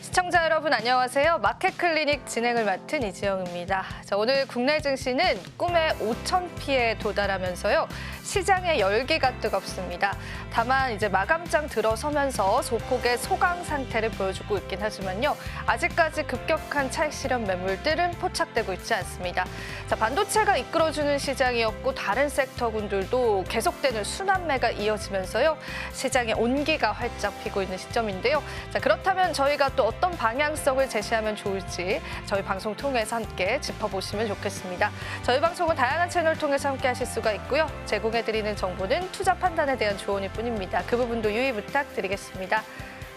시청자 여러분 안녕하세요. 마켓클리닉 진행을 맡은 이지영입니다. 자, 오늘 국내 증시는 꿈의 5,000피에 도달하면서요. 시장의 열기가 뜨겁습니다. 다만 이제 마감장 들어서면서 소폭의 소강 상태를 보여주고 있긴 하지만요. 아직까지 급격한 차익 실현 매물들은 포착되고 있지 않습니다. 자, 반도체가 이끌어주는 시장이었고 다른 섹터군들도 계속되는 순환매가 이어지면서요. 시장의 온기가 활짝 피고 있는 시점인데요. 자, 그렇다면 저희가 또 어떤 방향성을 제시하면 좋을지 저희 방송 통해서 함께 짚어보시면 좋겠습니다. 저희 방송은 다양한 채널 통해서 함께 하실 수가 있고요. 제공해드리는 정보는 투자 판단에 대한 조언일 뿐입니다. 그 부분도 유의 부탁드리겠습니다.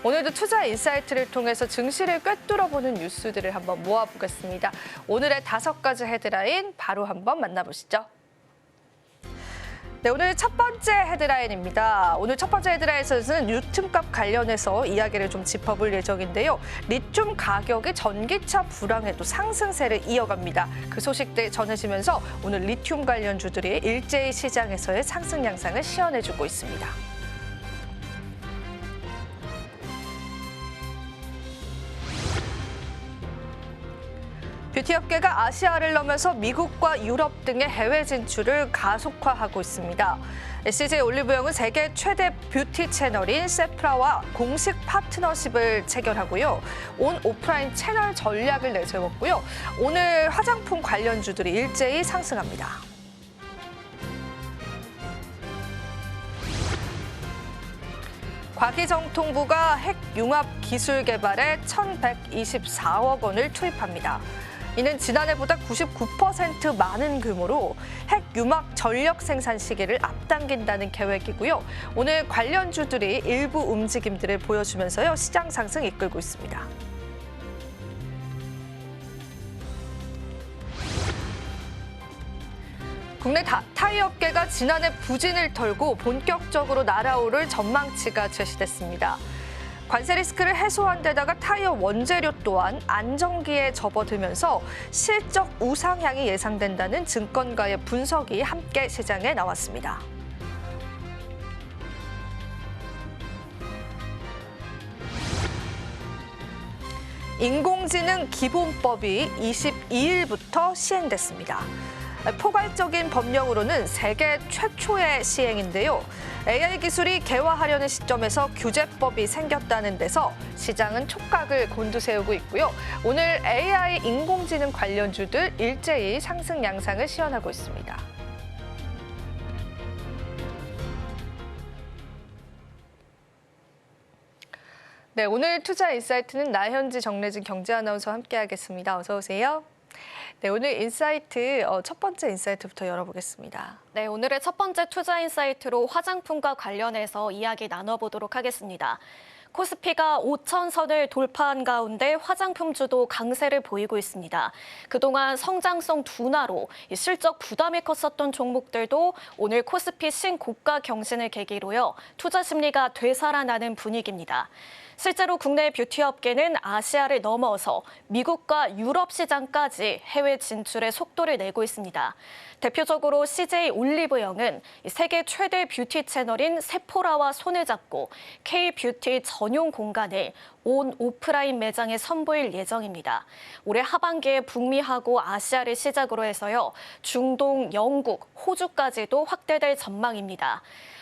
오늘도 투자 인사이트를 통해서 증시를 꿰뚫어보는 뉴스들을 한번 모아보겠습니다. 오늘의 5가지 헤드라인 바로 한번 만나보시죠. 네, 오늘 첫 번째 헤드라인입니다. 오늘 첫 번째 헤드라인에서는 리튬값 관련해서 이야기를 좀 짚어볼 예정인데요. 리튬 가격이 전기차 불황에도 상승세를 이어갑니다. 그 소식들 전해지면서 오늘 리튬 관련주들이 일제히 시장에서의 상승 양상을 시연해주고 있습니다. 뷰티 업계가 아시아를 넘어서 미국과 유럽 등의 해외 진출을 가속화하고 있습니다. CJ 올리브영은 세계 최대 뷰티 채널인 세프라와 공식 파트너십을 체결하고요. 온 오프라인 채널 전략을 내세웠고요. 오늘 화장품 관련주들이 일제히 상승합니다. 과기정통부가 핵융합 기술 개발에 1,124억 원을 투입합니다. 이는 지난해보다 99% 많은 규모로 핵융합 전력 생산 시기를 앞당긴다는 계획이고요. 오늘 관련주들이 일부 움직임들을 보여주면서요. 시장 상승 이끌고 있습니다. 국내 타이어 업계가 지난해 부진을 털고 본격적으로 날아오를 전망치가 제시됐습니다. 관세 리스크를 해소한 데다가 타이어 원재료 또한 안정기에 접어들면서 실적 우상향이 예상된다는 증권가의 분석이 함께 시장에 나왔습니다. 인공지능 기본법이 22일부터 시행됐습니다. 포괄적인 법령으로는 세계 최초의 시행인데요. AI 기술이 개화하려는 시점에서 규제법이 생겼다는 데서 시장은 촉각을 곤두세우고 있고요. 오늘 AI 인공지능 관련주들 일제히 상승 양상을 시연하고 있습니다. 네, 오늘 투자 인사이트는 나현지 정래진 경제아나운서와 함께하겠습니다. 어서 오세요. 네, 오늘 인사이트 첫 번째 인사이트부터 열어보겠습니다. 네, 오늘의 첫 번째 투자 인사이트로 화장품과 관련해서 이야기 나눠보도록 하겠습니다. 코스피가 5,000선을 돌파한 가운데 화장품주도 강세를 보이고 있습니다. 그동안 성장성 둔화로 실적 부담이 컸었던 종목들도 오늘 코스피 신고가 경신을 계기로요. 투자 심리가 되살아나는 분위기입니다. 실제로 국내 뷰티 업계는 아시아를 넘어서 미국과 유럽 시장까지 해외 진출에 속도를 내고 있습니다. 대표적으로 CJ 올리브영은 세계 최대 뷰티 채널인 세포라와 손을 잡고 K-뷰티 전용 공간을 온 오프라인 매장에 선보일 예정입니다. 올해 하반기에 북미하고 아시아를 시작으로 해서요. 중동, 영국, 호주까지도 확대될 전망입니다.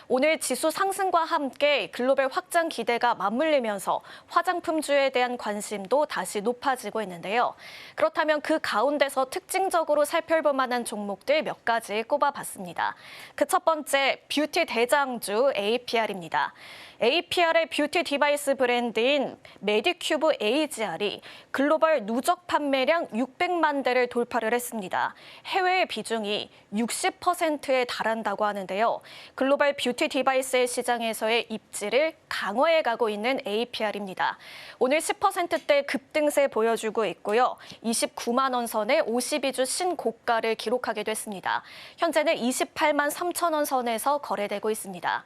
오늘 지수 상승과 함께 글로벌 확장 기대가 맞물리면서 화장품주에 대한 관심도 다시 높아지고 있는데요. 그렇다면 그 가운데서 특징적으로 살펴볼 만한 종목들 몇 가지 꼽아봤습니다. 그 첫 번째, 뷰티 대장주 APR입니다. APR의 뷰티 디바이스 브랜드인 메디큐브 AGR이 글로벌 누적 판매량 600만 대를 돌파를 했습니다. 해외의 비중이 60%에 달한다고 하는데요. 글로벌 뷰티 디바이스의 시장에서의 입지를 강화해 가고 있는 APR입니다. 오늘 10%대 급등세 보여주고 있고요. 29만 원 선에 52주 신고가를 기록하게 됐습니다. 현재는 28만 3천 원 선에서 거래되고 있습니다.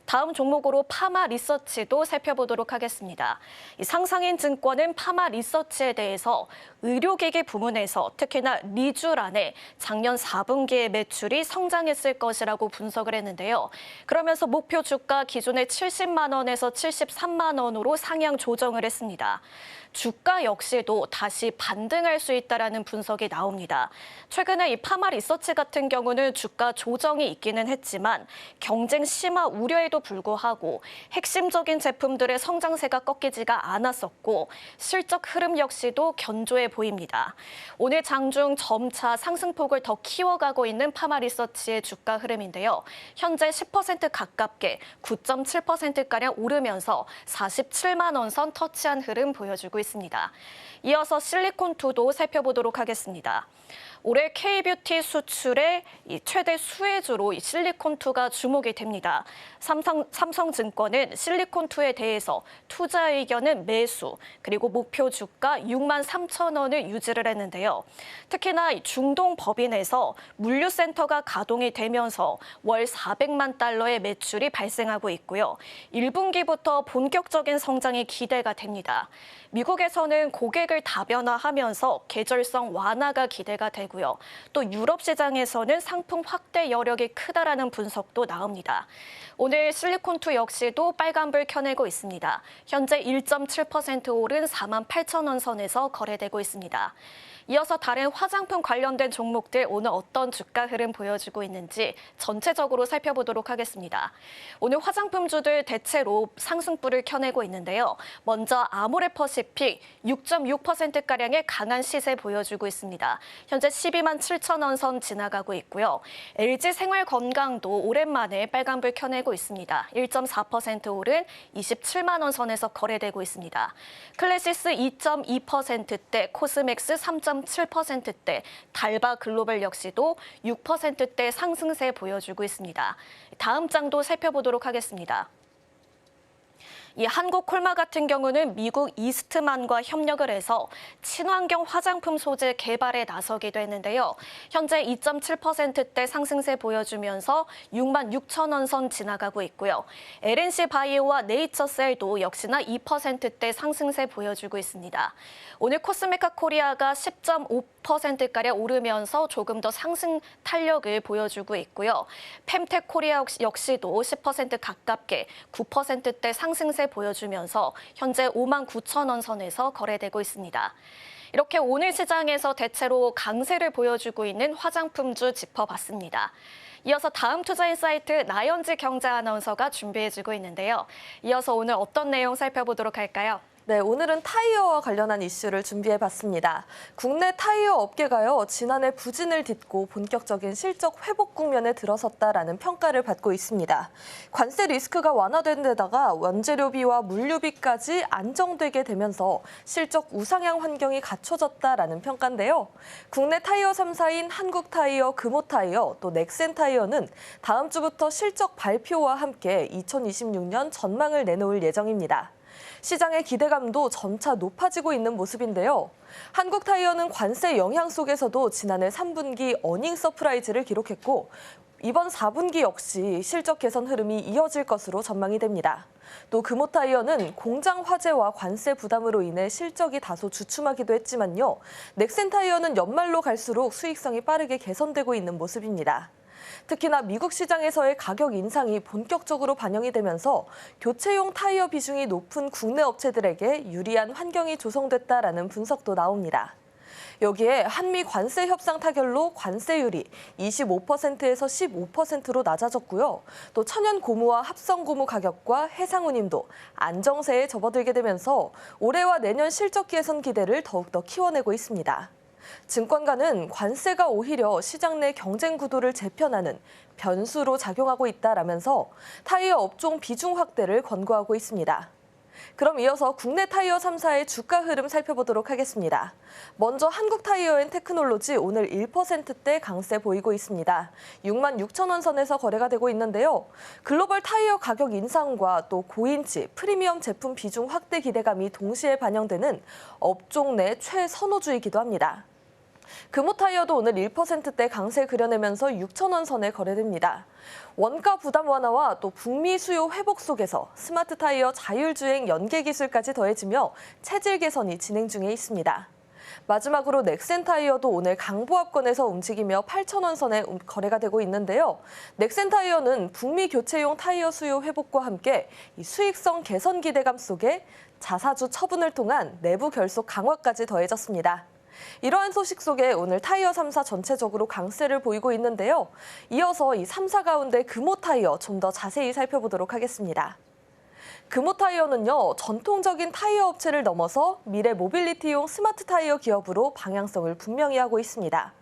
다음 종목으로 파마 리서치도 살펴보도록 하겠습니다. 이 상상인 증권은 파마 리서치에 대해서 의료기기 부문에서 특히나 리쥬란의 작년 4분기의 매출이 성장했을 것이라고 분석을 했는데요. 그러면서 목표 주가 기존의 70만 원에서 73만 원으로 상향 조정을 했습니다. 주가 역시도 다시 반등할 수 있다라는 분석이 나옵니다. 최근에 이 파마 리서치 같은 경우는 주가 조정이 있기는 했지만 경쟁 심화 우려에도 불구하고 핵심적인 제품들의 성장세가 꺾이지가 않았었고 실적 흐름 역시도 견조해 보입니다. 오늘 장중 점차 상승폭을 더 키워가고 있는 파마 리서치의 주가 흐름인데요. 현재 10% 가깝게 9.7%가량 오르면서 47만 원 선 터치한 흐름 보여주고 있습니다. 이어서 실리콘2도 살펴보도록 하겠습니다. 올해 K뷰티 수출의 최대 수혜주로 실리콘2가 주목이 됩니다. 삼성증권은 실리콘2에 대해서 투자 의견은 매수, 그리고 목표 주가 6만 3천 원을 유지를 했는데요. 특히나 중동 법인에서 물류센터가 가동이 되면서 월 400만 달러의 매출이 발생하고 있고요. 1분기부터 본격적인 성장이 기대가 됩니다. 미국에서는 고객을 다변화하면서 계절성 완화가 기대가 되고요. 또 유럽 시장에서는 상품 확대 여력이 크다라는 분석도 나옵니다. 오늘 실리콘2 역시도 빨간불 켜내고 있습니다. 현재 1.7% 오른 4만 8천 원 선에서 거래되고 있습니다. 이어서 다른 화장품 관련된 종목들 오늘 어떤 주가 흐름 보여주고 있는지 전체적으로 살펴보도록 하겠습니다. 오늘 화장품주들 대체로 상승불을 켜내고 있는데요. 먼저 아모레퍼시픽 6.6%가량의 강한 시세 보여주고 있습니다. 현재 12만 7천 원 선 지나가고 있고요. LG생활건강도 오랜만에 빨간불 켜내고 있습니다. 1.4% 오른 27만 원 선에서 거래되고 있습니다. 클래시스 2.2%대, 코스맥스 3.7%대, 달바 글로벌 역시도 6%대 상승세 보여주고 있습니다. 다음 장도 살펴보도록 하겠습니다. 이 한국콜마 같은 경우는 미국 이스트만과 협력을 해서 친환경 화장품 소재 개발에 나서기도 했는데요. 현재 2.7%대 상승세 보여주면서 6만 6천 원 선 지나가고 있고요. LNC 바이오와 네이처셀도 역시나 2%대 상승세 보여주고 있습니다. 오늘 코스메카 코리아가 10.5%가량 오르면서 조금 더 상승 탄력을 보여주고 있고요. 펜텍 코리아 역시도 10% 가깝게 9%대 상승세 보여주면서 현재 5만 9천 원 선에서 거래되고 있습니다. 이렇게 오늘 시장에서 대체로 강세를 보여주고 있는 화장품주 짚어봤습니다. 이어서 다음 투자인사이트 나연지 경제 아나운서가 준비해주고 있는데요. 이어서 오늘 어떤 내용 살펴보도록 할까요? 네, 오늘은 타이어와 관련한 이슈를 준비해봤습니다. 국내 타이어 업계가요, 지난해 부진을 딛고 본격적인 실적 회복 국면에 들어섰다라는 평가를 받고 있습니다. 관세 리스크가 완화된 데다가 원재료비와 물류비까지 안정되게 되면서 실적 우상향 환경이 갖춰졌다라는 평가인데요. 국내 타이어 3사인 한국타이어, 금호타이어, 또 넥센타이어는 다음 주부터 실적 발표와 함께 2026년 전망을 내놓을 예정입니다. 시장의 기대감도 점차 높아지고 있는 모습인데요. 한국타이어는 관세 영향 속에서도 지난해 3분기 어닝 서프라이즈를 기록했고 이번 4분기 역시 실적 개선 흐름이 이어질 것으로 전망이 됩니다. 또 금호타이어는 공장 화재와 관세 부담으로 인해 실적이 다소 주춤하기도 했지만요. 넥센타이어는 연말로 갈수록 수익성이 빠르게 개선되고 있는 모습입니다. 특히나 미국 시장에서의 가격 인상이 본격적으로 반영이 되면서 교체용 타이어 비중이 높은 국내 업체들에게 유리한 환경이 조성됐다라는 분석도 나옵니다. 여기에 한미 관세 협상 타결로 관세율이 25%에서 15%로 낮아졌고요. 또 천연 고무와 합성 고무 가격과 해상운임도 안정세에 접어들게 되면서 올해와 내년 실적 개선 기대를 더욱더 키워내고 있습니다. 증권가는 관세가 오히려 시장 내 경쟁 구도를 재편하는 변수로 작용하고 있다라면서 타이어 업종 비중 확대를 권고하고 있습니다. 그럼 이어서 국내 타이어 3사의 주가 흐름 살펴보도록 하겠습니다. 먼저 한국타이어앤테크놀로지 오늘 1%대 강세 보이고 있습니다. 6만 6천 원 선에서 거래가 되고 있는데요. 글로벌 타이어 가격 인상과 또 고인치, 프리미엄 제품 비중 확대 기대감이 동시에 반영되는 업종 내 최선호주이기도 합니다. 금호 타이어도 오늘 1%대 강세 그려내면서 6,000원 선에 거래됩니다. 원가 부담 완화와 또 북미 수요 회복 속에서 스마트 타이어 자율주행 연계 기술까지 더해지며 체질 개선이 진행 중에 있습니다. 마지막으로 넥센 타이어도 오늘 강보합권에서 움직이며 8,000원 선에 거래가 되고 있는데요. 넥센 타이어는 북미 교체용 타이어 수요 회복과 함께 이 수익성 개선 기대감 속에 자사주 처분을 통한 내부 결속 강화까지 더해졌습니다. 이러한 소식 속에 오늘 타이어 3사 전체적으로 강세를 보이고 있는데요. 이어서 이 3사 가운데 금호 타이어 좀 더 자세히 살펴보도록 하겠습니다. 금호 타이어는요, 전통적인 타이어 업체를 넘어서 미래 모빌리티용 스마트 타이어 기업으로 방향성을 분명히 하고 있습니다.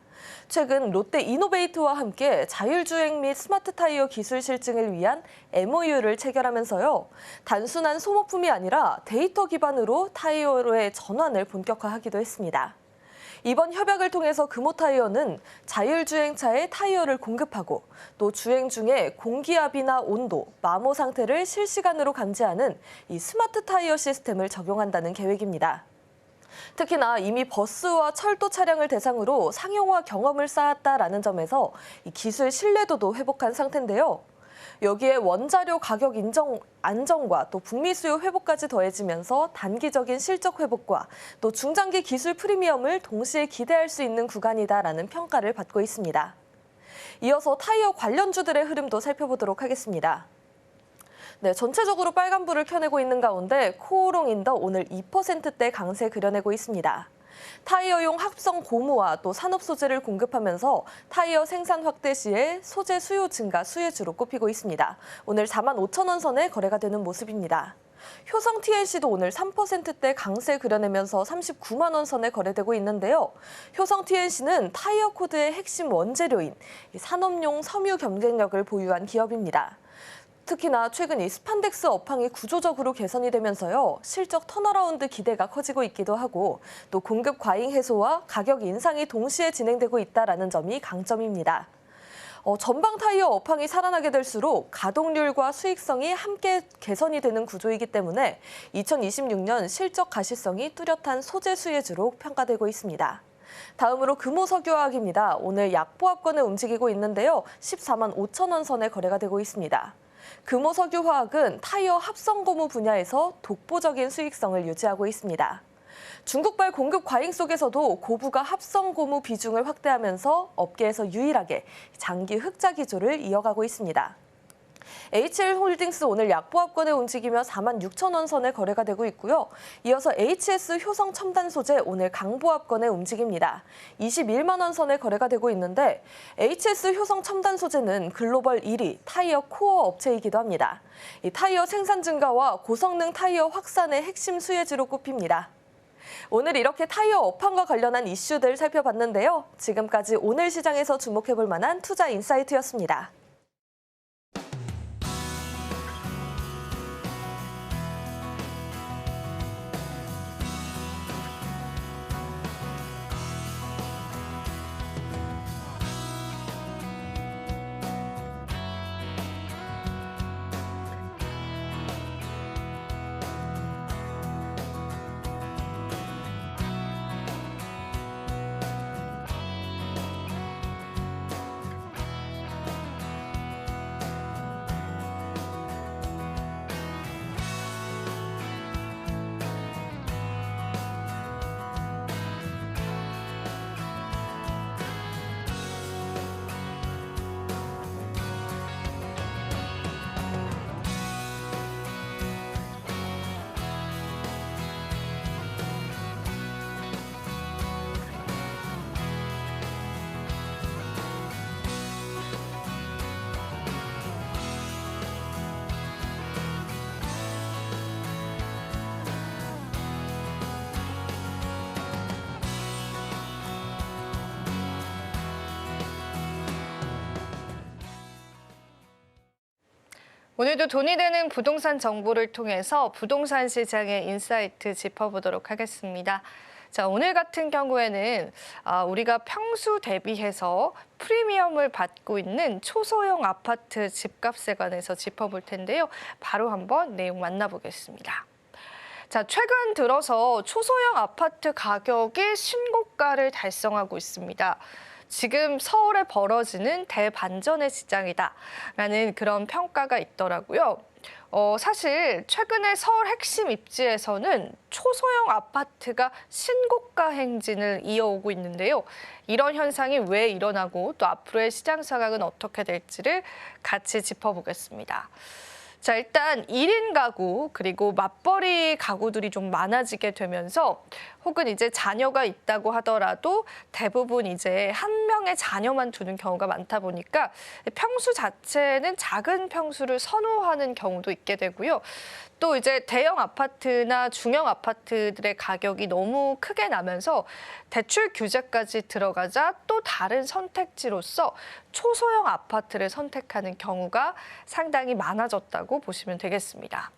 최근 롯데 이노베이트와 함께 자율주행 및 스마트 타이어 기술 실증을 위한 MOU를 체결하면서요, 단순한 소모품이 아니라 데이터 기반으로 타이어로의 전환을 본격화하기도 했습니다. 이번 협약을 통해서 금호 타이어는 자율주행차에 타이어를 공급하고 또 주행 중에 공기압이나 온도, 마모 상태를 실시간으로 감지하는 이 스마트 타이어 시스템을 적용한다는 계획입니다. 특히나 이미 버스와 철도 차량을 대상으로 상용화 경험을 쌓았다라는 점에서 이 기술 신뢰도도 회복한 상태인데요. 여기에 원자료 가격 안정과 또 북미 수요 회복까지 더해지면서 단기적인 실적 회복과 또 중장기 기술 프리미엄을 동시에 기대할 수 있는 구간이다라는 평가를 받고 있습니다. 이어서 타이어 관련주들의 흐름도 살펴보도록 하겠습니다. 네, 전체적으로 빨간불을 켜내고 있는 가운데 코오롱 인더 오늘 2%대 강세 그려내고 있습니다. 타이어용 합성 고무와 또 산업 소재를 공급하면서 타이어 생산 확대 시에 소재 수요 증가 수혜주로 꼽히고 있습니다. 오늘 45,000원 선에 거래가 되는 모습입니다. 효성 TNC도 오늘 3%대 강세 그려내면서 39만 원 선에 거래되고 있는데요. 효성 TNC는 타이어 코드의 핵심 원재료인 산업용 섬유 경쟁력을 보유한 기업입니다. 특히나 최근 이 스판덱스 업황이 구조적으로 개선이 되면서요, 실적 턴어라운드 기대가 커지고 있기도 하고 또 공급 과잉 해소와 가격 인상이 동시에 진행되고 있다는 점이 강점입니다. 전방 타이어 업황이 살아나게 될수록 가동률과 수익성이 함께 개선이 되는 구조이기 때문에 2026년 실적 가시성이 뚜렷한 소재 수혜주로 평가되고 있습니다. 다음으로 금호석유화학입니다. 오늘 약보합권을 움직이고 있는데요. 14만 5천 원 선에 거래가 되고 있습니다. 금호석유화학은 타이어 합성고무 분야에서 독보적인 수익성을 유지하고 있습니다. 중국발 공급 과잉 속에서도 고부가 합성고무 비중을 확대하면서 업계에서 유일하게 장기 흑자 기조를 이어가고 있습니다. HL홀딩스 오늘 약보합권에 움직이며 4만 6천 원 선에 거래가 되고 있고요. 이어서 HS 효성 첨단 소재 오늘 강보합권에 움직입니다. 21만 원 선에 거래가 되고 있는데 HS 효성 첨단 소재는 글로벌 1위 타이어 코어 업체이기도 합니다. 이 타이어 생산 증가와 고성능 타이어 확산의 핵심 수혜주로 꼽힙니다. 오늘 이렇게 타이어 업황과 관련한 이슈들 살펴봤는데요. 지금까지 오늘 시장에서 주목해볼 만한 투자 인사이트였습니다. 오늘도 돈이 되는 부동산 정보를 통해서 부동산 시장의 인사이트 짚어보도록 하겠습니다. 자, 오늘 같은 경우에는 우리가 평수 대비해서 프리미엄을 받고 있는 초소형 아파트 집값에 관해서 짚어볼 텐데요. 바로 한번 내용 만나보겠습니다. 자, 최근 들어서 초소형 아파트 가격이 신고가를 달성하고 있습니다. 지금 서울에 벌어지는 대반전의 시장이다라는 그런 평가가 있더라고요. 사실 최근에 서울 핵심 입지에서는 초소형 아파트가 신고가 행진을 이어오고 있는데요. 이런 현상이 왜 일어나고 또 앞으로의 시장 상황은 어떻게 될지를 같이 짚어보겠습니다. 자, 일단 1인 가구 그리고 맞벌이 가구들이 좀 많아지게 되면서 혹은 이제 자녀가 있다고 하더라도 대부분 이제 한 명의 자녀만 두는 경우가 많다 보니까 평수 자체는 작은 평수를 선호하는 경우도 있게 되고요. 또 이제 대형 아파트나 중형 아파트들의 가격이 너무 크게 나면서 대출 규제까지 들어가자 또 다른 선택지로서 초소형 아파트를 선택하는 경우가 상당히 많아졌다고 보시면 되겠습니다.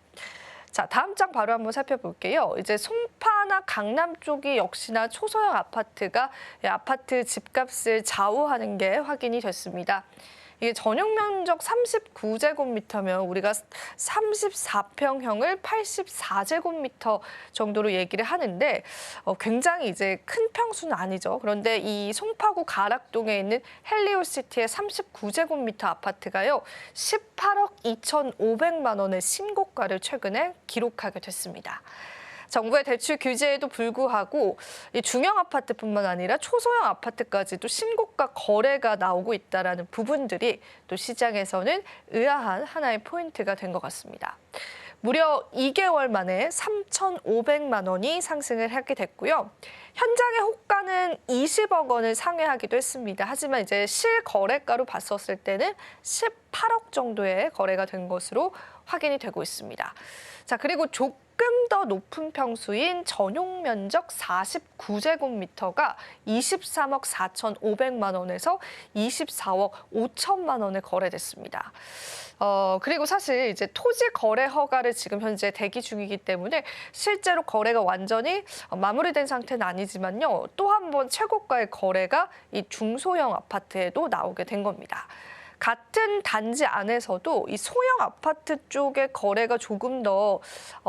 자, 다음 장 바로 한번 살펴볼게요. 이제 송파나 강남 쪽이 역시나 초소형 아파트가 아파트 집값을 좌우하는 게 확인이 됐습니다. 이게 전용 면적 39제곱미터면 우리가 34평형을 84제곱미터 정도로 얘기를 하는데 굉장히 이제 큰 평수는 아니죠. 그런데 이 송파구 가락동에 있는 헬리오시티의 39제곱미터 아파트가요. 18억 2,500만 원의 신고가를 최근에 기록하게 됐습니다. 정부의 대출 규제에도 불구하고 이 중형 아파트뿐만 아니라 초소형 아파트까지도 신고가 거래가 나오고 있다는 부분들이 또 시장에서는 의아한 하나의 포인트가 된 것 같습니다. 무려 2개월 만에 3,500만 원이 상승을 하게 됐고요. 현장의 호가는 20억 원을 상회하기도 했습니다. 하지만 이제 실거래가로 봤었을 때는 18억 정도의 거래가 된 것으로 확인이 되고 있습니다. 자, 그리고 조금 더 높은 평수인 전용 면적 49제곱미터가 23억 4,500만 원에서 24억 5천만 원에 거래됐습니다. 그리고 사실 이제 토지 거래 허가를 지금 현재 대기 중이기 때문에 실제로 거래가 완전히 마무리된 상태는 아니지만요. 또 한 번 최고가의 거래가 이 중소형 아파트에도 나오게 된 겁니다. 같은 단지 안에서도 이 소형 아파트 쪽의 거래가 조금 더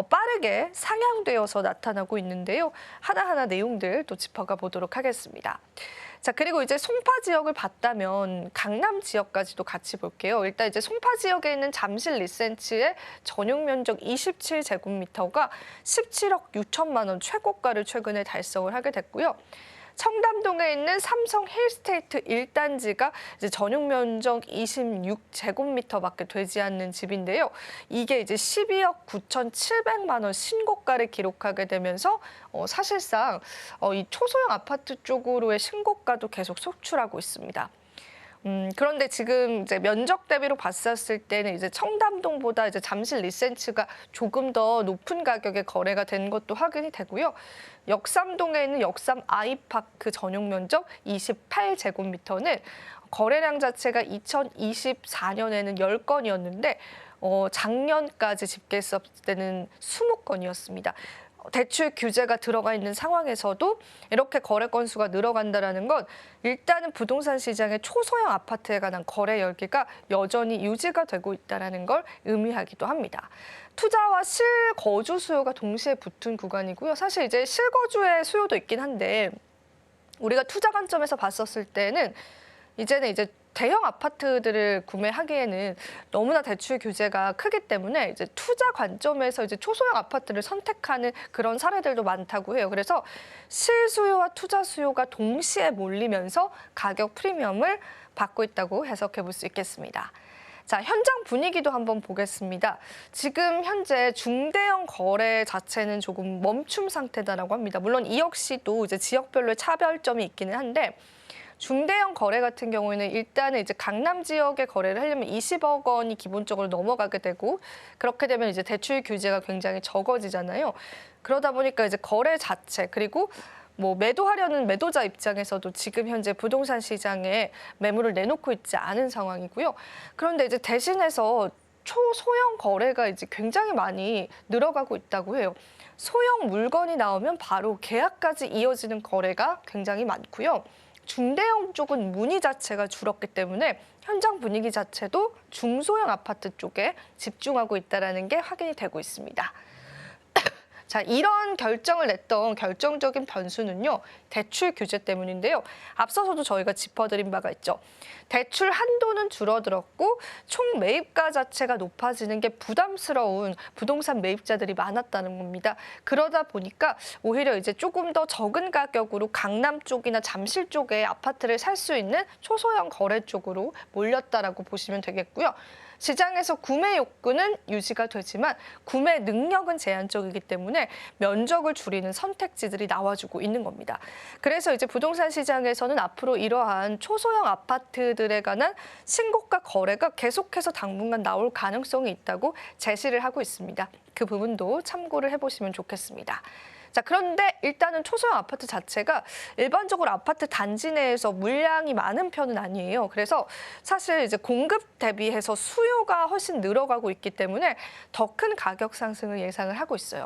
빠르게 상향되어서 나타나고 있는데요. 하나하나 내용들 또 짚어가 보도록 하겠습니다. 자, 그리고 이제 송파 지역을 봤다면 강남 지역까지도 같이 볼게요. 일단 이제 송파 지역에 있는 잠실 리센츠의 전용 면적 27제곱미터가 17억 6천만 원 최고가를 최근에 달성을 하게 됐고요. 청담동에 있는 삼성 힐스테이트 1단지가 이제 전용 면적 26제곱미터밖에 되지 않는 집인데요. 이게 이제 12억 9,700만 원 신고가를 기록하게 되면서 사실상 이 초소형 아파트 쪽으로의 신고가도 계속 속출하고 있습니다. 그런데 지금 이제 면적 대비로 봤었을 때는 이제 청담동보다 이제 잠실 리센츠가 조금 더 높은 가격에 거래가 된 것도 확인이 되고요. 역삼동에 있는 역삼 아이파크 전용 면적 28제곱미터는 거래량 자체가 2024년에는 10건이었는데 작년까지 집계했을 때는 20건이었습니다. 대출 규제가 들어가 있는 상황에서도 이렇게 거래 건수가 늘어간다는 건 일단은 부동산 시장의 초소형 아파트에 관한 거래 열기가 여전히 유지가 되고 있다는 걸 의미하기도 합니다. 투자와 실거주 수요가 동시에 붙은 구간이고요. 사실 이제 실거주의 수요도 있긴 한데 우리가 투자 관점에서 봤었을 때는 이제는 이제 대형 아파트들을 구매하기에는 너무나 대출 규제가 크기 때문에 이제 투자 관점에서 이제 초소형 아파트를 선택하는 그런 사례들도 많다고 해요. 그래서 실수요와 투자 수요가 동시에 몰리면서 가격 프리미엄을 받고 있다고 해석해 볼 수 있겠습니다. 자, 현장 분위기도 한번 보겠습니다. 지금 현재 중대형 거래 자체는 조금 멈춤 상태다라고 합니다. 물론 이 역시도 이제 지역별로의 차별점이 있기는 한데 중대형 거래 같은 경우에는 일단은 이제 강남 지역의 거래를 하려면 20억 원이 기본적으로 넘어가게 되고 그렇게 되면 이제 대출 규제가 굉장히 적어지잖아요. 그러다 보니까 이제 거래 자체 그리고 뭐 매도하려는 매도자 입장에서도 지금 현재 부동산 시장에 매물을 내놓고 있지 않은 상황이고요. 그런데 이제 대신해서 초소형 거래가 이제 굉장히 많이 늘어가고 있다고 해요. 소형 물건이 나오면 바로 계약까지 이어지는 거래가 굉장히 많고요. 중대형 쪽은 문의 자체가 줄었기 때문에 현장 분위기 자체도 중소형 아파트 쪽에 집중하고 있다는 게 확인이 되고 있습니다. 자, 이런 결정을 냈던 결정적인 변수는요, 대출 규제 때문인데요. 앞서서도 저희가 짚어드린 바가 있죠. 대출 한도는 줄어들었고 총 매입가 자체가 높아지는 게 부담스러운 부동산 매입자들이 많았다는 겁니다. 그러다 보니까 오히려 이제 조금 더 적은 가격으로 강남 쪽이나 잠실 쪽에 아파트를 살 수 있는 초소형 거래 쪽으로 몰렸다라고 보시면 되겠고요. 시장에서 구매 욕구는 유지가 되지만 구매 능력은 제한적이기 때문에 면적을 줄이는 선택지들이 나와주고 있는 겁니다. 그래서 이제 부동산 시장에서는 앞으로 이러한 초소형 아파트들에 관한 신고가 거래가 계속해서 당분간 나올 가능성이 있다고 제시를 하고 있습니다. 그 부분도 참고를 해보시면 좋겠습니다. 자, 그런데 일단은 초소형 아파트 자체가 일반적으로 아파트 단지 내에서 물량이 많은 편은 아니에요. 그래서 사실 이제 공급 대비해서 수요가 훨씬 늘어가고 있기 때문에 더 큰 가격 상승을 예상을 하고 있어요.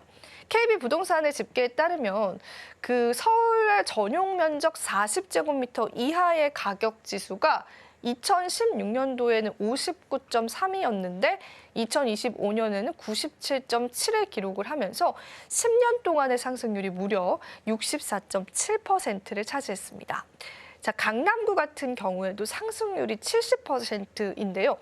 KB부동산의 집계에 따르면 그 서울의 전용 면적 40제곱미터 이하의 가격 지수가 2016년도에는 59.3이었는데 2025년에는 97.7을 기록을 하면서 10년 동안의 상승률이 무려 64.7%를 차지했습니다. 자, 강남구 같은 경우에도 상승률이 70%인데요.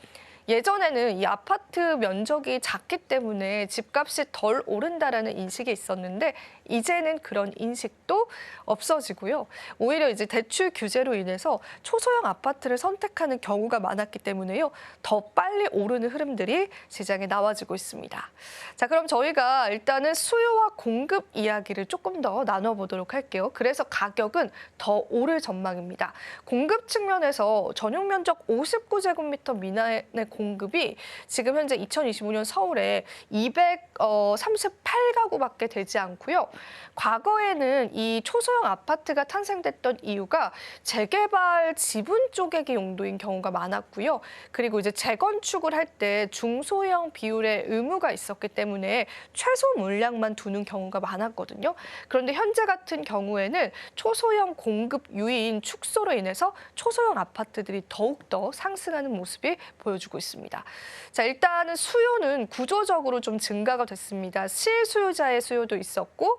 예전에는 이 아파트 면적이 작기 때문에 집값이 덜 오른다라는 인식이 있었는데 이제는 그런 인식도 없어지고요. 오히려 이제 대출 규제로 인해서 초소형 아파트를 선택하는 경우가 많았기 때문에요. 더 빨리 오르는 흐름들이 시장에 나와지고 있습니다. 자, 그럼 저희가 일단은 수요와 공급 이야기를 조금 더 나눠보도록 할게요. 그래서 가격은 더 오를 전망입니다. 공급 측면에서 전용 면적 59제곱미터 미만의 공급이 지금 현재 2025년 서울에 238가구밖에 되지 않고요. 과거에는 이 초소형 아파트가 탄생됐던 이유가 재개발 지분 쪼개기 용도인 경우가 많았고요. 그리고 이제 재건축을 할 때 중소형 비율의 의무가 있었기 때문에 최소 물량만 두는 경우가 많았거든요. 그런데 현재 같은 경우에는 초소형 공급 유인 축소로 인해서 초소형 아파트들이 더욱더 상승하는 모습이 보여주고 있습니다. 자, 일단은 수요는 구조적으로 좀 증가가 됐습니다. 실수요자의 수요도 있었고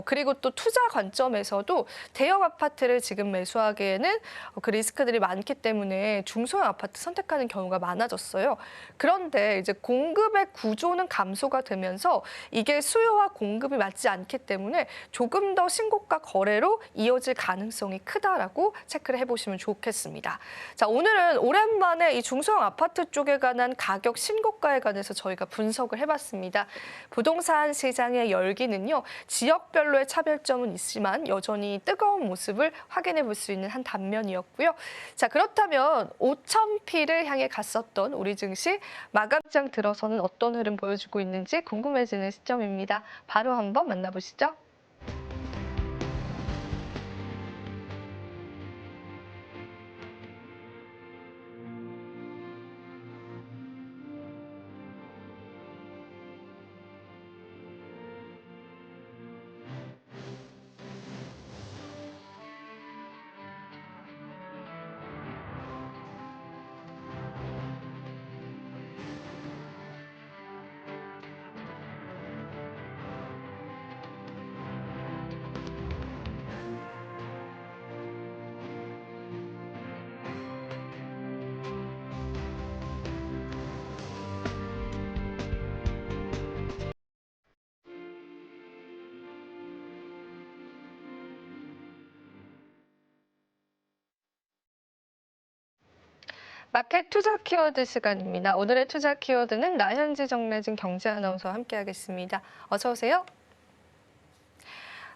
그리고 또 투자 관점에서도 대형 아파트를 지금 매수하기에는 그 리스크들이 많기 때문에 중소형 아파트 선택하는 경우가 많아졌어요. 그런데 이제 공급의 구조는 감소가 되면서 이게 수요와 공급이 맞지 않기 때문에 조금 더 신고가 거래로 이어질 가능성이 크다라고 체크를 해보시면 좋겠습니다. 자, 오늘은 오랜만에 이 중소형 아파트 쪽에 관한 가격 신고가에 관해서 저희가 분석을 해봤습니다. 부동산 시장의 열기는요, 지역별로의 차별점은 있지만 여전히 뜨거운 모습을 확인해 볼 수 있는 한 단면이었고요. 자, 그렇다면 5,000P를 향해 갔었던 우리 증시 마감장 들어서는 어떤 흐름 보여주고 있는지 궁금해지는 시점입니다. 바로 한번 만나보시죠. 마켓 투자 키워드 시간입니다. 오늘의 투자 키워드는 나현지 정래진 경제 아나운서와 함께하겠습니다. 어서 오세요.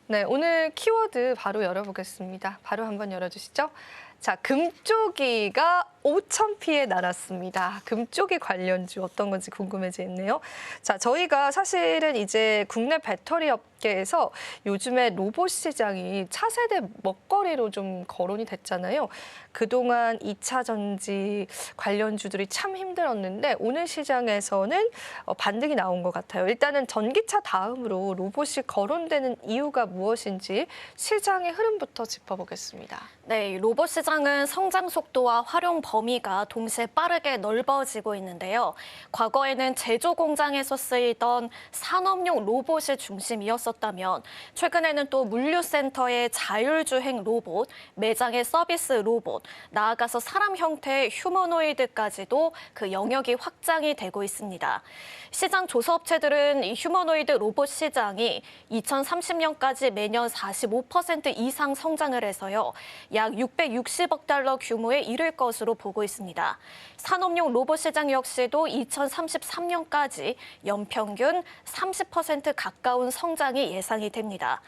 네, 오늘 키워드 바로 열어보겠습니다. 바로 한번 열어주시죠. 자, 금쪽이가 5,000P에 날았습니다. 금쪽이 관련주 어떤 건지 궁금해지네요. 자, 저희가 사실은 이제 국내 배터리 업계에서 요즘에 로봇 시장이 차세대 먹거리로 좀 거론이 됐잖아요. 그동안 2차 전지 관련주들이 참 힘들었는데 오늘 시장에서는 반등이 나온 것 같아요. 일단은 전기차 다음으로 로봇이 거론되는 이유가 무엇인지 시장의 흐름부터 짚어보겠습니다. 네, 로봇 시장 시장은 성장 속도와 활용 범위가 동시에 빠르게 넓어지고 있는데요. 과거에는 제조 공장에서 쓰이던 산업용 로봇이 중심이었었다면 최근에는 또 물류센터의 자율주행 로봇, 매장의 서비스 로봇, 나아가서 사람 형태의 휴머노이드까지도 그 영역이 확장이 되고 있습니다. 시장 조사업체들은 이 휴머노이드 로봇 시장이 2030년까지 매년 45% 이상 성장을 해서요. 약 660억 달러 규모에 이를 것으로 보고 있습니다. 산업용 로봇 시장 역시도 2033년까지 연평균 30% 가까운 성장이 예상이 됩니다.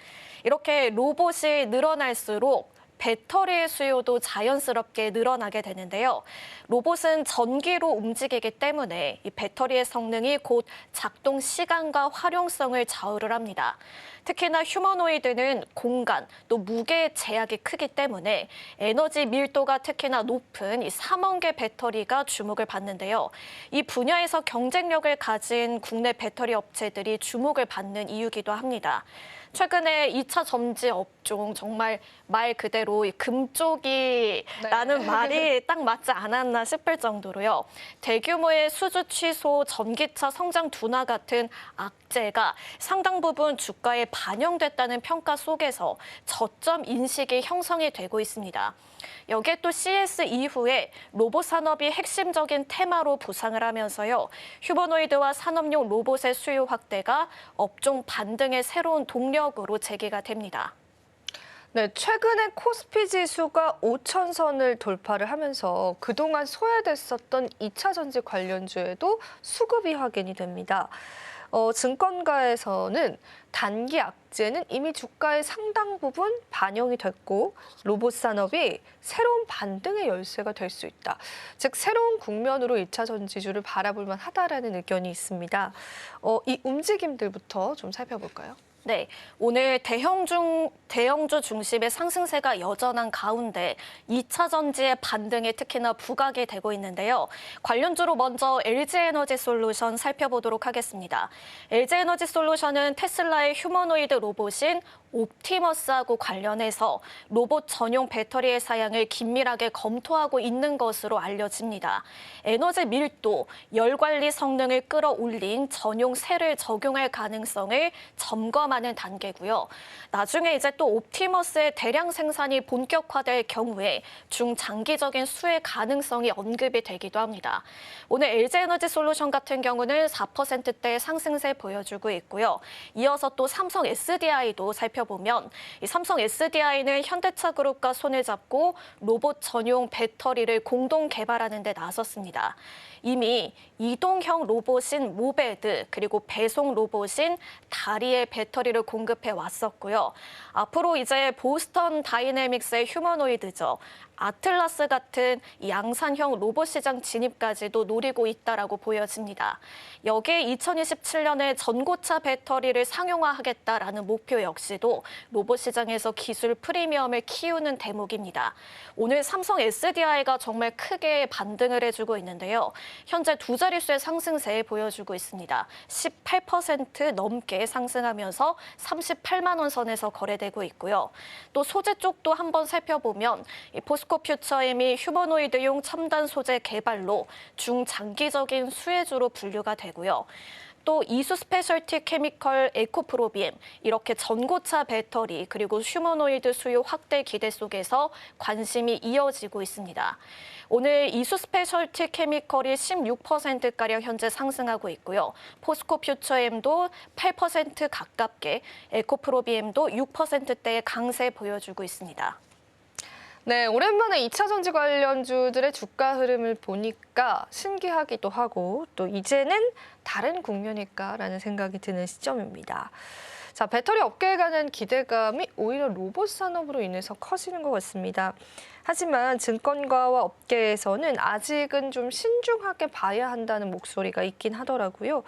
이렇게 로봇이 늘어날수록 배터리의 수요도 자연스럽게 늘어나게 되는데요. 로봇은 전기로 움직이기 때문에 이 배터리의 성능이 곧 작동 시간과 활용성을 좌우를 합니다. 특히나 휴머노이드는 공간, 또 무게의 제약이 크기 때문에 에너지 밀도가 특히나 높은 이 3원 개 배터리가 주목을 받는데요. 이 분야에서 경쟁력을 가진 국내 배터리 업체들이 주목을 받는 이유기도 합니다. 최근에 2차 전지 업종 정말 말 그대로 금쪽이라는 말이 딱 맞지 않았나 싶을 정도로요. 대규모의 수주 취소, 전기차 성장 둔화 같은 악재가 상당 부분 주가에 반영됐다는 평가 속에서 저점 인식이 형성이 되고 있습니다. 여기에 또 CES 이후에 로봇 산업이 핵심적인 테마로 부상을 하면서요. 휴머노이드와 산업용 로봇의 수요 확대가 업종 반등의 새로운 동력으로 제기가 됩니다. 네, 최근에 코스피 지수가 5,000선을 돌파를 하면서 그동안 소외됐었던 2차 전지 관련주에도 수급이 확인이 됩니다. 증권가에서는 단기 악재는 이미 주가의 상당 부분 반영이 됐고 로봇 산업이 새로운 반등의 열쇠가 될 수 있다. 즉 새로운 국면으로 2차 전지주를 바라볼 만하다라는 의견이 있습니다. 이 움직임들부터 좀 살펴볼까요? 네, 오늘 대형주 중심의 상승세가 여전한 가운데 2차 전지의 반등에 특히나 부각이 되고 있는데요. 관련주로 먼저 LG에너지솔루션 살펴보도록 하겠습니다. LG에너지솔루션은 테슬라의 휴머노이드 로봇인 옵티머스하고 관련해서 로봇 전용 배터리의 사양을 긴밀하게 검토하고 있는 것으로 알려집니다. 에너지 밀도, 열 관리 성능을 끌어올린 전용 셀을 적용할 가능성을 점검하는 단계고요. 나중에 이제 또 옵티머스의 대량 생산이 본격화될 경우에 중장기적인 수혜 가능성이 언급이 되기도 합니다. 오늘 LG에너지솔루션 같은 경우는 4%대 상승세 보여주고 있고요. 이어서 또 삼성 SDI도 살펴보면 이 삼성 SDI는 현대차 그룹과 손을 잡고 로봇 전용 배터리를 공동 개발하는 데 나섰습니다. 이미 이동형 로봇인 모베드 그리고 배송 로봇인 다리의 배터리를 공급해 왔었고요. 앞으로 이제 보스턴 다이내믹스의 휴머노이드죠. 아틀라스 같은 양산형 로봇 시장 진입까지도 노리고 있다라고 보여집니다. 여기에 2027년에 전고차 배터리를 상용화하겠다라는 목표 역시도 로봇 시장에서 기술 프리미엄을 키우는 대목입니다. 오늘 삼성 SDI가 정말 크게 반등을 해주고 있는데요. 현재 두 자릿수의 상승세 보여주고 있습니다. 18% 넘게 상승하면서 38만 원 선에서 거래되고 있고요. 또 소재 쪽도 한번 살펴보면 포스코퓨처엠이 휴머노이드용 첨단 소재 개발로 중장기적인 수혜주로 분류가 되고요. 또 이수 스페셜티 케미컬 에코프로비엠 이렇게 전고차 배터리 그리고 휴머노이드 수요 확대 기대 속에서 관심이 이어지고 있습니다. 오늘 이수 스페셜티 케미컬이 16%가량 현재 상승하고 있고요. 포스코퓨처엠도 8% 가깝게, 에코프로비엠도 6%대의 강세 보여주고 있습니다. 네, 오랜만에 2차 전지 관련주들의 주가 흐름을 보니까 신기하기도 하고 또 이제는 다른 국면일까라는 생각이 드는 시점입니다. 자, 배터리 업계에 관한 기대감이 오히려 로봇 산업으로 인해서 커지는 것 같습니다. 하지만 증권가와 업계에서는 아직은 좀 신중하게 봐야 한다는 목소리가 있긴 하더라고요.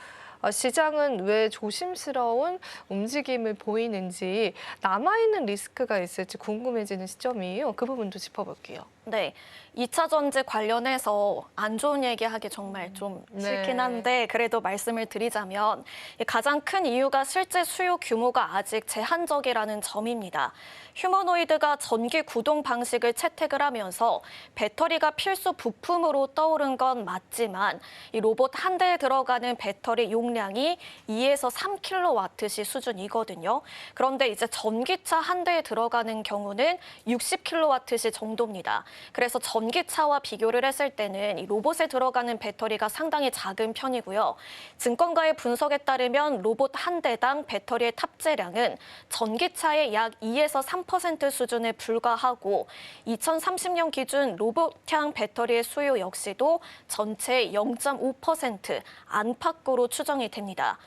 시장은 왜 조심스러운 움직임을 보이는지 남아있는 리스크가 있을지 궁금해지는 시점이에요. 그 부분도 짚어볼게요. 네, 2차 전지 관련해서 안 좋은 얘기하기 정말 좀 싫긴 한데 그래도 말씀을 드리자면 가장 큰 이유가 실제 수요 규모가 아직 제한적이라는 점입니다. 휴머노이드가 전기 구동 방식을 채택을 하면서 배터리가 필수 부품으로 떠오른 건 맞지만 이 로봇 한 대에 들어가는 배터리 용량이 2에서 3kWh 수준이거든요. 그런데 이제 전기차 한 대에 들어가는 경우는 60kWh 정도입니다. 그래서 전기차와 비교를 했을 때는 이 로봇에 들어가는 배터리가 상당히 작은 편이고요. 증권가의 분석에 따르면 로봇 한 대당 배터리의 탑재량은 전기차의 약 2에서 3% 수준에 불과하고 2030년 기준 로봇형 배터리의 수요 역시도 전체의 0.5% 안팎으로 추정이 됩니다.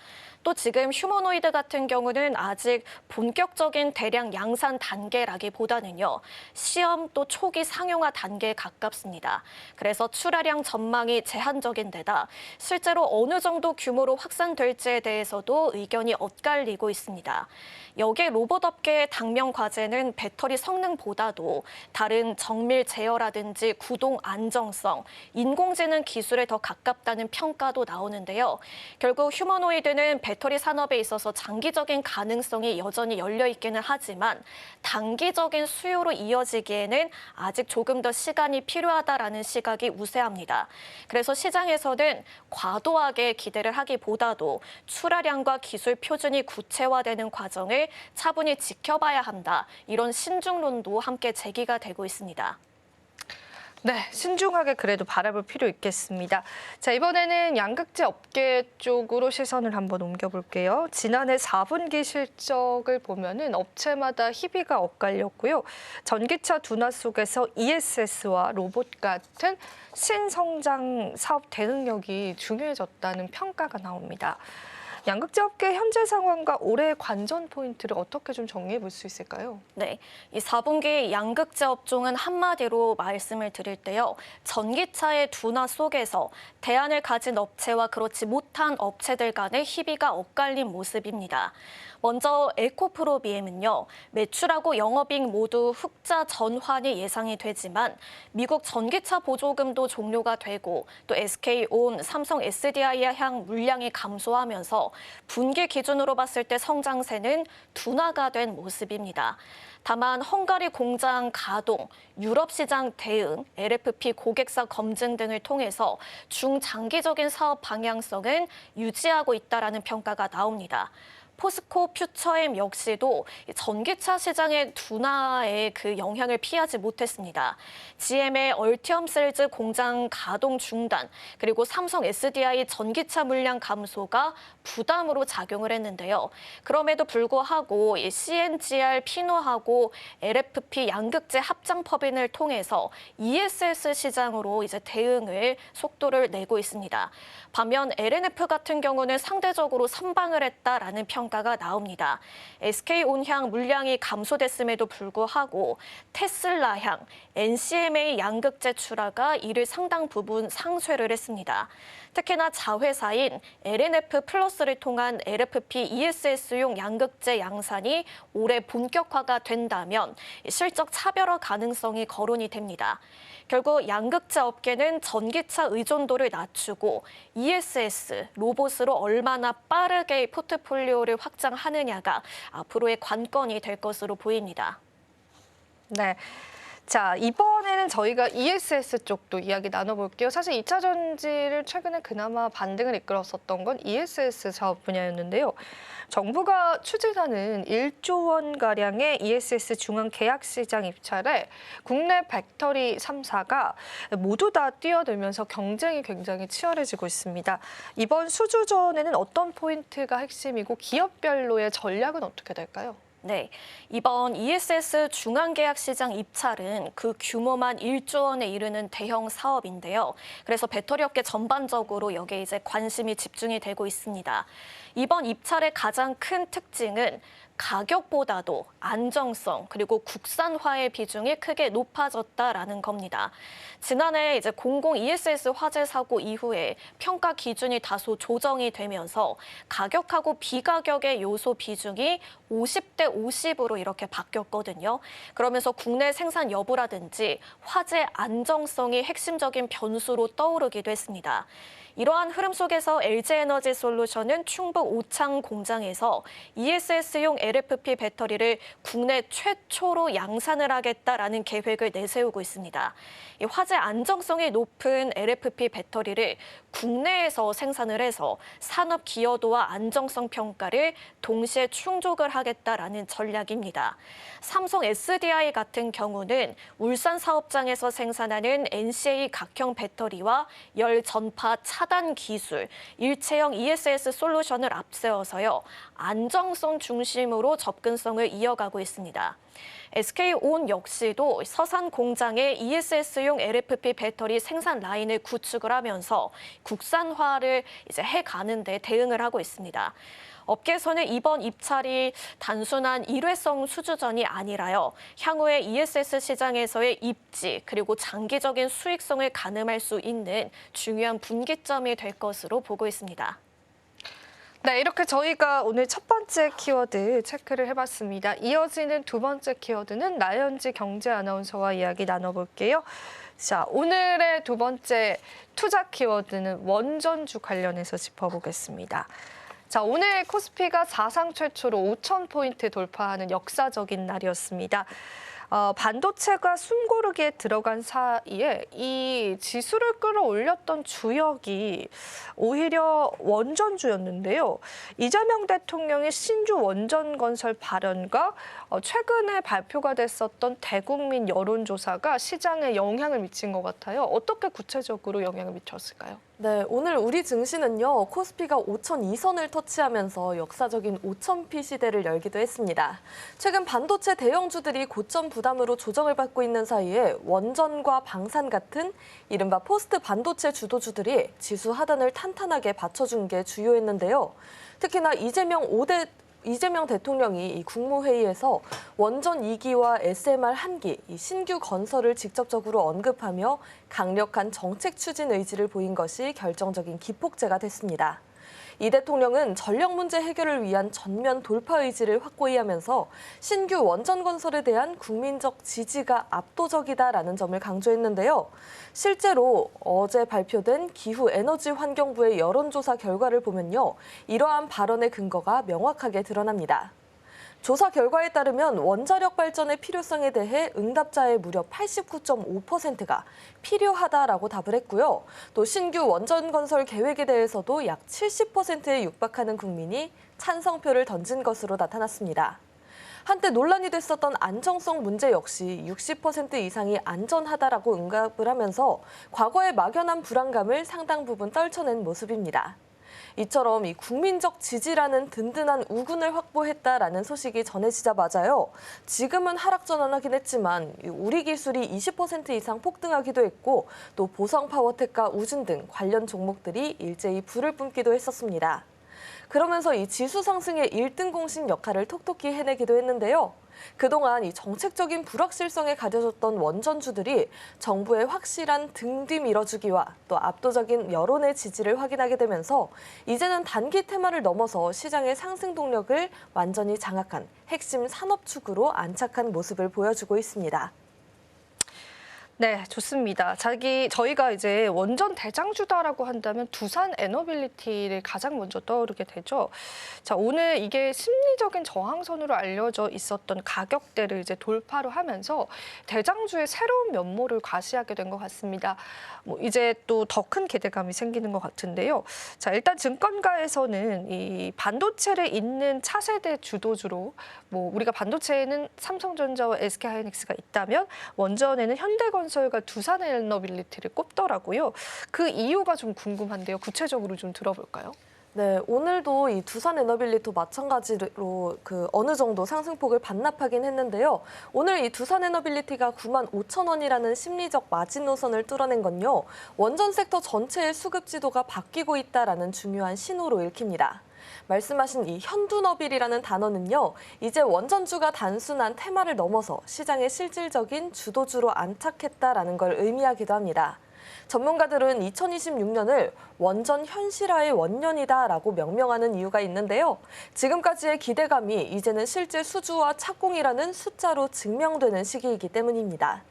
또 지금 휴머노이드 같은 경우는 아직 본격적인 대량 양산 단계라기보다는요. 시험 또 초기 상용화 단계에 가깝습니다. 그래서 출하량 전망이 제한적인 데다 실제로 어느 정도 규모로 확산될지에 대해서도 의견이 엇갈리고 있습니다. 여기에 로봇 업계의 당면 과제는 배터리 성능보다도 다른 정밀 제어라든지 구동 안정성, 인공지능 기술에 더 가깝다는 평가도 나오는데요. 결국 휴머노이드는 배터리 산업에 있어서 장기적인 가능성이 여전히 열려 있기는 하지만 단기적인 수요로 이어지기에는 아직 조금 더 시간이 필요하다라는 시각이 우세합니다. 그래서 시장에서는 과도하게 기대를 하기보다도 출하량과 기술 표준이 구체화되는 과정을 차분히 지켜봐야 한다. 이런 신중론도 함께 제기가 되고 있습니다. 네, 신중하게 그래도 바라볼 필요 있겠습니다. 자, 이번에는 양극재 업계 쪽으로 시선을 한번 옮겨볼게요. 지난해 4분기 실적을 보면은 업체마다 희비가 엇갈렸고요. 전기차 둔화 속에서 ESS와 로봇 같은 신성장 사업 대응력이 중요해졌다는 평가가 나옵니다. 양극재 업계 현재 상황과 올해의 관전 포인트를 어떻게 좀 정리해 볼 수 있을까요? 네, 이 4분기 양극재 업종은 한마디로 말씀을 드릴 때요. 전기차의 둔화 속에서 대안을 가진 업체와 그렇지 못한 업체들 간의 희비가 엇갈린 모습입니다. 먼저 에코프로비엠은요. 매출하고 영업이익 모두 흑자 전환이 예상이 되지만 미국 전기차 보조금도 종료가 되고 또 SK온, 삼성 SDI와 향 물량이 감소하면서 분기 기준으로 봤을 때 성장세는 둔화가 된 모습입니다. 다만 헝가리 공장 가동, 유럽 시장 대응, LFP 고객사 검증 등을 통해서 중장기적인 사업 방향성은 유지하고 있다라는 평가가 나옵니다. 포스코 퓨처엠 역시도 전기차 시장의 둔화에 그 영향을 피하지 못했습니다. GM의 얼티엄 셀즈 공장 가동 중단, 그리고 삼성 SDI 전기차 물량 감소가 부담으로 작용을 했는데요. 그럼에도 불구하고 CNGR 피노하고 LFP 양극재 합장 법인을 통해서 ESS 시장으로 이제 대응을 속도를 내고 있습니다. 반면 LNF 같은 경우는 상대적으로 선방을 했다라는 평가가 나옵니다. SK온향 물량이 감소됐음에도 불구하고 테슬라향, NCM의 양극재 출하가 이를 상당 부분 상쇄를 했습니다. 특히나 자회사인 LNF 플러스를 통한 LFP ESS용 양극재 양산이 올해 본격화가 된다면 실적 차별화 가능성이 거론이 됩니다. 결국 양극재 업계는 전기차 의존도를 낮추고 ESS, 로봇으로 얼마나 빠르게 포트폴리오를 확장하느냐가 앞으로의 관건이 될 것으로 보입니다. 네. 자, 이번에는 저희가 ESS 쪽도 이야기 나눠볼게요. 사실 2차 전지를 최근에 그나마 반등을 이끌었었던 건 ESS 사업 분야였는데요. 정부가 추진하는 1조 원가량의 ESS 중앙 계약 시장 입찰에 국내 배터리 3사가 모두 다 뛰어들면서 경쟁이 굉장히 치열해지고 있습니다. 이번 수주전에는 어떤 포인트가 핵심이고 기업별로의 전략은 어떻게 될까요? 네, 이번 ESS 중앙계약시장 입찰은 그 규모만 1조 원에 이르는 대형 사업인데요. 그래서 배터리 업계 전반적으로 여기에 이제 관심이 집중이 되고 있습니다. 이번 입찰의 가장 큰 특징은 가격보다도 안정성 그리고 국산화의 비중이 크게 높아졌다라는 겁니다. 지난해 이제 공공 ESS 화재 사고 이후에 평가 기준이 다소 조정이 되면서 가격하고 비가격의 요소 비중이 50대 50으로 이렇게 바뀌었거든요. 그러면서 국내 생산 여부라든지 화재 안정성이 핵심적인 변수로 떠오르기도 했습니다. 이러한 흐름 속에서 LG에너지솔루션은 충북 오창 공장에서 ESS용 LFP 배터리를 국내 최초로 양산을 하겠다라는 계획을 내세우고 있습니다. 이 화재 안정성이 높은 LFP 배터리를 국내에서 생산을 해서 산업 기여도와 안정성 평가를 동시에 충족을 하겠다라는 전략입니다. 삼성 SDI 같은 경우는 울산 사업장에서 생산하는 NCA 각형 배터리와 열 전파 차단 기술, 일체형 ESS 솔루션을 앞세워서요, 안정성 중심으로 접근성을 이어가고 있습니다. SK온 역시도 서산 공장에 ESS용 LFP 배터리 생산 라인을 구축을 하면서 국산화를 이제 해가는데 대응을 하고 있습니다. 업계에서는 이번 입찰이 단순한 일회성 수주전이 아니라요, 향후에 ESS 시장에서의 입지 그리고 장기적인 수익성을 가늠할 수 있는 중요한 분기점이 될 것으로 보고 있습니다. 네, 이렇게 저희가 오늘 첫 번째 키워드 체크를 해봤습니다. 이어지는 두 번째 키워드는 나연지 경제 아나운서와 이야기 나눠볼게요. 자, 오늘의 두 번째 투자 키워드는 원전주 관련해서 짚어보겠습니다. 자, 오늘 코스피가 사상 최초로 5,000포인트 돌파하는 역사적인 날이었습니다. 반도체가 숨고르기에 들어간 사이에 이 지수를 끌어올렸던 주역이 오히려 원전주였는데요. 이재명 대통령의 신주 원전 건설 발언과 최근에 발표가 됐었던 대국민 여론조사가 시장에 영향을 미친 것 같아요. 어떻게 구체적으로 영향을 미쳤을까요? 네, 오늘 우리 증시는요, 코스피가 5,002선을 터치하면서 역사적인 5,000피 시대를 열기도 했습니다. 최근 반도체 대형주들이 고점 부담으로 조정을 받고 있는 사이에 원전과 방산 같은 이른바 포스트 반도체 주도주들이 지수 하단을 탄탄하게 받쳐준 게 주요했는데요. 특히나 이재명 대통령이 이 국무회의에서 원전 2기와 SMR 1기, 이 신규 건설을 직접적으로 언급하며 강력한 정책 추진 의지를 보인 것이 결정적인 기폭제가 됐습니다. 이 대통령은 전력 문제 해결을 위한 전면 돌파 의지를 확고히 하면서 신규 원전 건설에 대한 국민적 지지가 압도적이다라는 점을 강조했는데요. 실제로 어제 발표된 기후에너지환경부의 여론조사 결과를 보면요, 이러한 발언의 근거가 명확하게 드러납니다. 조사 결과에 따르면 원자력 발전의 필요성에 대해 응답자의 무려 89.5%가 필요하다라고 답을 했고요. 또 신규 원전 건설 계획에 대해서도 약 70%에 육박하는 국민이 찬성표를 던진 것으로 나타났습니다. 한때 논란이 됐었던 안정성 문제 역시 60% 이상이 안전하다라고 응답을 하면서 과거의 막연한 불안감을 상당 부분 떨쳐낸 모습입니다. 이처럼 이 국민적 지지라는 든든한 우군을 확보했다라는 소식이 전해지자마자요, 지금은 하락 전환하긴 했지만 우리 기술이 20% 이상 폭등하기도 했고, 또 보성 파워텍과 우진 등 관련 종목들이 일제히 불을 뿜기도 했었습니다. 그러면서 이 지수 상승의 1등 공신 역할을 톡톡히 해내기도 했는데요. 그동안 이 정책적인 불확실성에 가려졌던 원전주들이 정부의 확실한 등 뒤 밀어주기와 또 압도적인 여론의 지지를 확인하게 되면서 이제는 단기 테마를 넘어서 시장의 상승 동력을 완전히 장악한 핵심 산업축으로 안착한 모습을 보여주고 있습니다. 네, 좋습니다. 저희가 이제 원전 대장주다라고 한다면 두산 에너빌리티를 가장 먼저 떠오르게 되죠. 자, 오늘 이게 심리적인 저항선으로 알려져 있었던 가격대를 이제 돌파를 하면서 대장주의 새로운 면모를 과시하게 된 것 같습니다. 이제 또 더 큰 기대감이 생기는 것 같은데요. 자, 일단 증권가에서는 이 반도체를 잇는 차세대 주도주로 우리가 반도체에는 삼성전자와 SK하이닉스가 있다면 원전에는 현대건설과 두산에너빌리티를 꼽더라고요. 그 이유가 좀 궁금한데요. 구체적으로 좀 들어볼까요? 네, 오늘도 이 두산에너빌리티 마찬가지로 어느 정도 상승폭을 반납하긴 했는데요. 오늘 이 두산에너빌리티가 95,000원이라는 심리적 마지노선을 뚫어낸 건요, 원전 섹터 전체의 수급 지도가 바뀌고 있다라는 중요한 신호로 읽힙니다. 말씀하신 이 현둔업일이라는 단어는요, 이제 원전주가 단순한 테마를 넘어서 시장의 실질적인 주도주로 안착했다라는 걸 의미하기도 합니다. 전문가들은 2026년을 원전 현실화의 원년이다라고 명명하는 이유가 있는데요. 지금까지의 기대감이 이제는 실제 수주와 착공이라는 숫자로 증명되는 시기이기 때문입니다.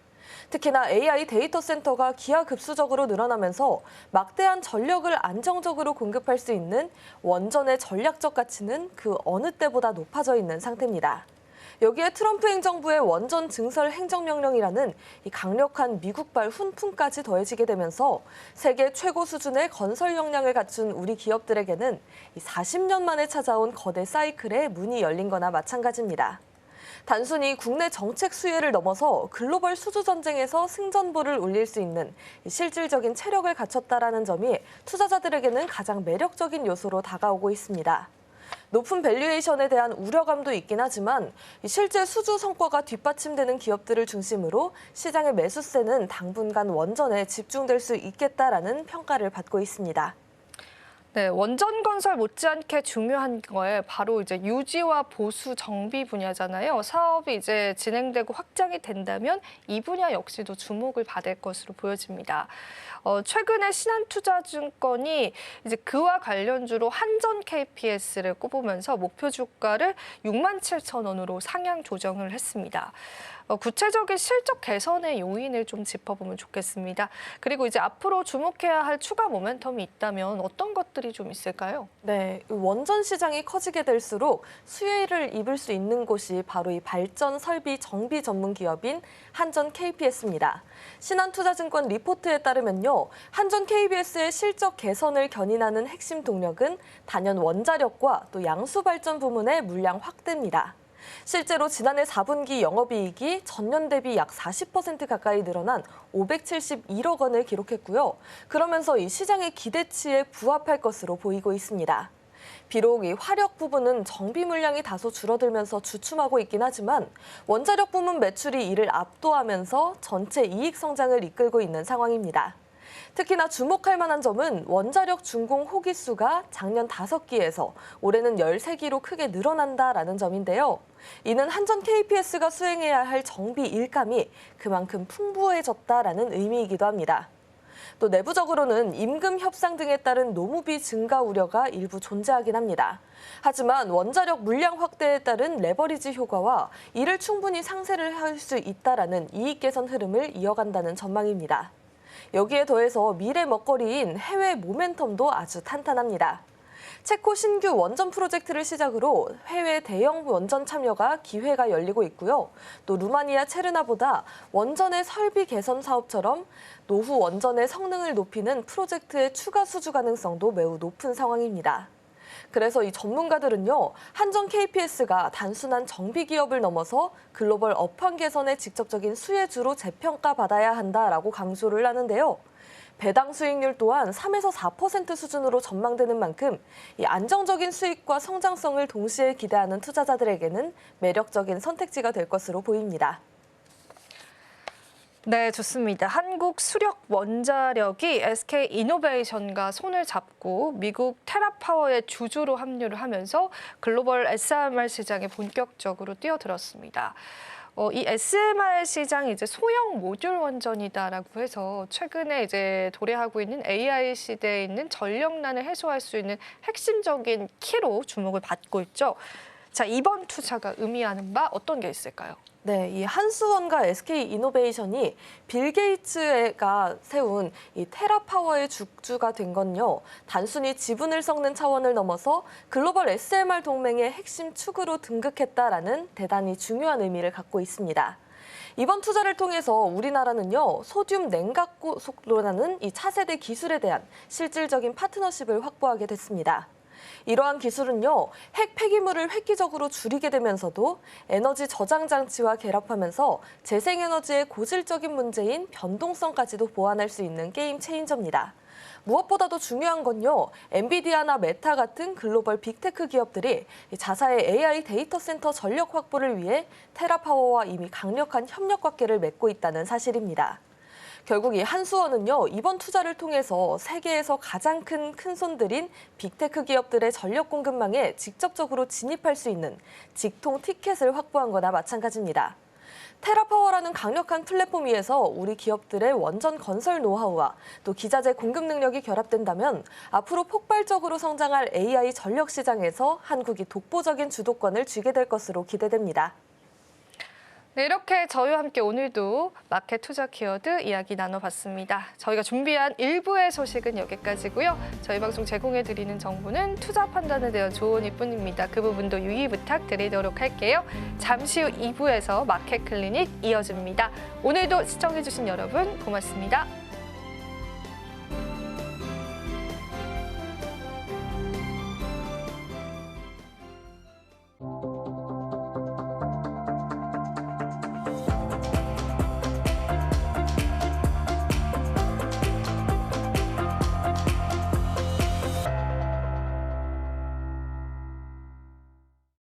특히나 AI 데이터 센터가 기하급수적으로 늘어나면서 막대한 전력을 안정적으로 공급할 수 있는 원전의 전략적 가치는 그 어느 때보다 높아져 있는 상태입니다. 여기에 트럼프 행정부의 원전 증설 행정명령이라는 이 강력한 미국발 훈풍까지 더해지게 되면서 세계 최고 수준의 건설 역량을 갖춘 우리 기업들에게는 40년 만에 찾아온 거대 사이클에 문이 열린 거나 마찬가지입니다. 단순히 국내 정책 수혜를 넘어서 글로벌 수주 전쟁에서 승전보를 울릴 수 있는 실질적인 체력을 갖췄다라는 점이 투자자들에게는 가장 매력적인 요소로 다가오고 있습니다. 높은 밸류에이션에 대한 우려감도 있긴 하지만 실제 수주 성과가 뒷받침되는 기업들을 중심으로 시장의 매수세는 당분간 원전에 집중될 수 있겠다라는 평가를 받고 있습니다. 네, 원전 건설 못지않게 중요한 거에 바로 이제 유지와 보수 정비 분야잖아요. 사업이 이제 진행되고 확장이 된다면 이 분야 역시도 주목을 받을 것으로 보여집니다. 최근에 신한투자증권이 이제 그와 관련주로 한전 KPS를 꼽으면서 목표 주가를 67,000원으로 상향 조정을 했습니다. 구체적인 실적 개선의 요인을 좀 짚어보면 좋겠습니다. 그리고 이제 앞으로 주목해야 할 추가 모멘텀이 있다면 어떤 것들이 좀 있을까요? 네, 원전 시장이 커지게 될수록 수혜를 입을 수 있는 곳이 바로 이 발전 설비 정비 전문 기업인 한전 KPS입니다. 신한투자증권 리포트에 따르면요, 한전 KPS의 실적 개선을 견인하는 핵심 동력은 단연 원자력과 또 양수 발전 부문의 물량 확대입니다. 실제로 지난해 4분기 영업이익이 전년 대비 약 40% 가까이 늘어난 571억 원을 기록했고요. 그러면서 이 시장의 기대치에 부합할 것으로 보이고 있습니다. 비록 이 화력 부분은 정비 물량이 다소 줄어들면서 주춤하고 있긴 하지만 원자력 부문 매출이 이를 압도하면서 전체 이익 성장을 이끌고 있는 상황입니다. 특히나 주목할 만한 점은 원자력 준공 호기수가 작년 5기에서 올해는 13기로 크게 늘어난다라는 점인데요. 이는 한전 KPS가 수행해야 할 정비 일감이 그만큼 풍부해졌다라는 의미이기도 합니다. 또 내부적으로는 임금 협상 등에 따른 노무비 증가 우려가 일부 존재하긴 합니다. 하지만 원자력 물량 확대에 따른 레버리지 효과와 이를 충분히 상쇄를 할 수 있다라는 이익 개선 흐름을 이어간다는 전망입니다. 여기에 더해서 미래 먹거리인 해외 모멘텀도 아주 탄탄합니다. 체코 신규 원전 프로젝트를 시작으로 해외 대형 원전 참여가 기회가 열리고 있고요. 또 루마니아 체르나보다 원전의 설비 개선 사업처럼 노후 원전의 성능을 높이는 프로젝트의 추가 수주 가능성도 매우 높은 상황입니다. 그래서 이 전문가들은요, 한전 KPS가 단순한 정비 기업을 넘어서 글로벌 업황 개선의 직접적인 수혜주로 재평가받아야 한다라고 강조를 하는데요. 배당 수익률 또한 3에서 4% 수준으로 전망되는 만큼 이 안정적인 수익과 성장성을 동시에 기대하는 투자자들에게는 매력적인 선택지가 될 것으로 보입니다. 네, 좋습니다. 한국 수력 원자력이 SK 이노베이션과 손을 잡고 미국 테라파워의 주주로 합류를 하면서 글로벌 SMR 시장에 본격적으로 뛰어들었습니다. 이 SMR 시장이 이제 소형 모듈 원전이다라고 해서 최근에 이제 도래하고 있는 AI 시대에 있는 전력난을 해소할 수 있는 핵심적인 키로 주목을 받고 있죠. 자, 이번 투자가 의미하는 바 어떤 게 있을까요? 네, 이 한수원과 SK 이노베이션이 빌 게이츠가 세운 이 테라파워의 주주가 된 건요, 단순히 지분을 섞는 차원을 넘어서 글로벌 SMR 동맹의 핵심 축으로 등극했다라는 대단히 중요한 의미를 갖고 있습니다. 이번 투자를 통해서 우리나라는요, 소듐 냉각고 속도라는 이 차세대 기술에 대한 실질적인 파트너십을 확보하게 됐습니다. 이러한 기술은요, 핵 폐기물을 획기적으로 줄이게 되면서도 에너지 저장 장치와 결합하면서 재생에너지의 고질적인 문제인 변동성까지도 보완할 수 있는 게임 체인저입니다. 무엇보다도 중요한 건요, 엔비디아나 메타 같은 글로벌 빅테크 기업들이 자사의 AI 데이터 센터 전력 확보를 위해 테라파워와 이미 강력한 협력 관계를 맺고 있다는 사실입니다. 결국 이 한수원은요, 이번 투자를 통해서 세계에서 가장 큰 손들인 빅테크 기업들의 전력 공급망에 직접적으로 진입할 수 있는 직통 티켓을 확보한 거나 마찬가지입니다. 테라파워라는 강력한 플랫폼 위에서 우리 기업들의 원전 건설 노하우와 또 기자재 공급 능력이 결합된다면 앞으로 폭발적으로 성장할 AI 전력 시장에서 한국이 독보적인 주도권을 쥐게 될 것으로 기대됩니다. 네, 이렇게 저희와 함께 오늘도 마켓 투자 키워드 이야기 나눠봤습니다. 저희가 준비한 1부의 소식은 여기까지고요. 저희 방송 제공해드리는 정보는 투자 판단에 대한 조언일 뿐입니다. 그 부분도 유의 부탁드리도록 할게요. 잠시 후 2부에서 마켓 클리닉 이어집니다. 오늘도 시청해주신 여러분 고맙습니다.